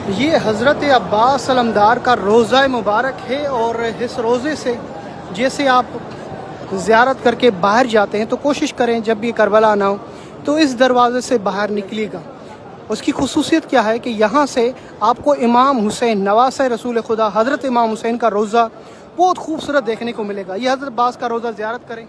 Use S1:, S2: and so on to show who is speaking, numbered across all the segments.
S1: یہ حضرت عباس علمدار کا روضہ مبارک ہے، اور اس روضے سے جیسے آپ زیارت کر کے باہر جاتے ہیں تو کوشش کریں جب بھی کربلا آنا ہو تو اس دروازے سے باہر نکلیے گا۔ اس کی خصوصیت کیا ہے کہ یہاں سے آپ کو امام حسین نواسۂ رسول خدا حضرت امام حسین کا روضہ بہت خوبصورت دیکھنے کو ملے گا۔ یہ حضرت عباس کا روضہ زیارت کریں۔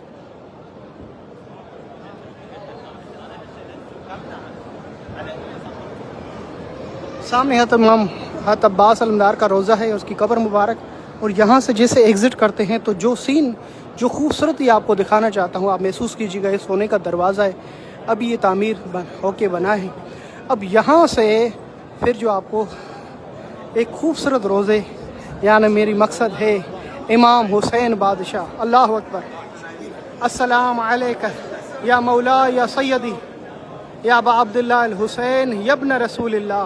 S1: سامنے حضرت عباس علمدار کا روضہ ہے، اس کی قبر مبارک، اور یہاں سے جیسے ایگزٹ کرتے ہیں تو جو سین جو خوبصورتی آپ کو دکھانا چاہتا ہوں آپ محسوس کیجیے گا۔ یہ سونے کا دروازہ ہے، ابھی یہ تعمیر ہو کے بنا ہے۔ اب یہاں سے پھر جو آپ کو ایک خوبصورت روضے، یعنی میری مقصد ہے امام حسین بادشاہ۔ اللہ اکبر، السلام علیکہ یا مولا یا سیدی یا ابا عبداللہ الحسین یبن رسول اللہ۔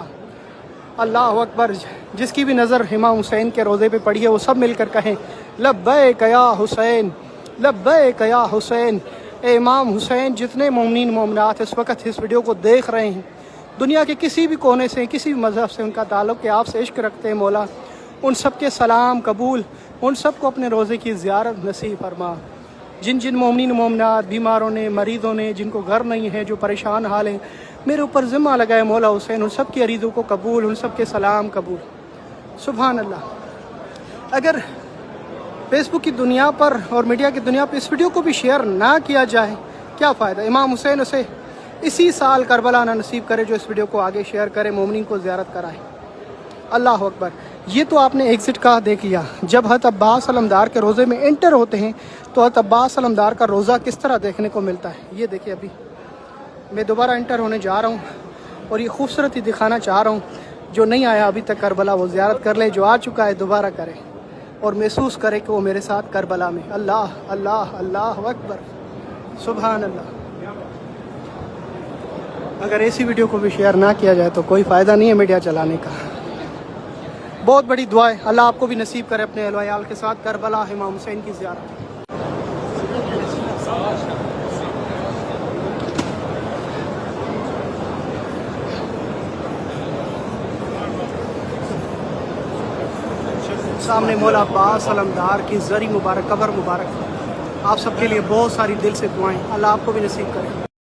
S1: اللہ اکبر، جس کی بھی نظر امام حسین کے روضے پہ پڑی ہے وہ سب مل کر کہیں لبیک یا حسین، لبیک یا حسین۔ اے امام حسین، جتنے مومنین مومنات اس وقت اس ویڈیو کو دیکھ رہے ہیں، دنیا کے کسی بھی کونے سے، کسی بھی مذہب سے ان کا تعلق ہے، آپ سے عشق رکھتے ہیں مولا، ان سب کے سلام قبول، ان سب کو اپنے روضے کی زیارت نصیب فرما۔ جن جن مومنین مومنات، بیماروں نے، مریضوں نے، جن کو گھر نہیں ہے، جو پریشان حال ہیں، میرے اوپر ذمہ لگائے مولا حسین، ان سب کی عریضوں کو قبول، ان سب کے سلام قبول۔ سبحان اللہ۔ اگر فیس بک کی دنیا پر اور میڈیا کی دنیا پر اس ویڈیو کو بھی شیئر نہ کیا جائے کیا فائدہ؟ امام حسین اسے اسی سال کربلا نہ نصیب کرے جو اس ویڈیو کو آگے شیئر کرے، مومنین کو زیارت کرائے۔ اللہ اکبر۔ یہ تو آپ نے ایگزٹ کا دیکھ لیا۔ جب حضرت عباس علمدار کے روضے میں انٹر ہوتے ہیں تو حضرت عباس علمدار کا روضہ کس طرح دیکھنے کو ملتا ہے، یہ دیکھیں۔ ابھی میں دوبارہ انٹر ہونے جا رہا ہوں اور یہ خوبصورتی دکھانا چاہ رہا ہوں۔ جو نہیں آیا ابھی تک کربلا وہ زیارت کر لے، جو آ چکا ہے دوبارہ کرے اور محسوس کرے کہ وہ میرے ساتھ کربلا میں۔ اللہ اللہ اللہ اکبر، سبحان اللہ۔ اگر ایسی ویڈیو کو بھی شیئر نہ کیا جائے تو کوئی فائدہ نہیں ہے میڈیا چلانے کا۔ بہت بڑی دعا ہے، اللہ آپ کو بھی نصیب کرے اپنے اہل و عیال کے ساتھ کربلا امام حسین کی زیارت۔ سامنے مولا عباس علمدار کی زری مبارک، قبر مبارک۔ آپ سب کے لیے بہت ساری دل سے دعائیں، اللہ آپ کو بھی نصیب کرے۔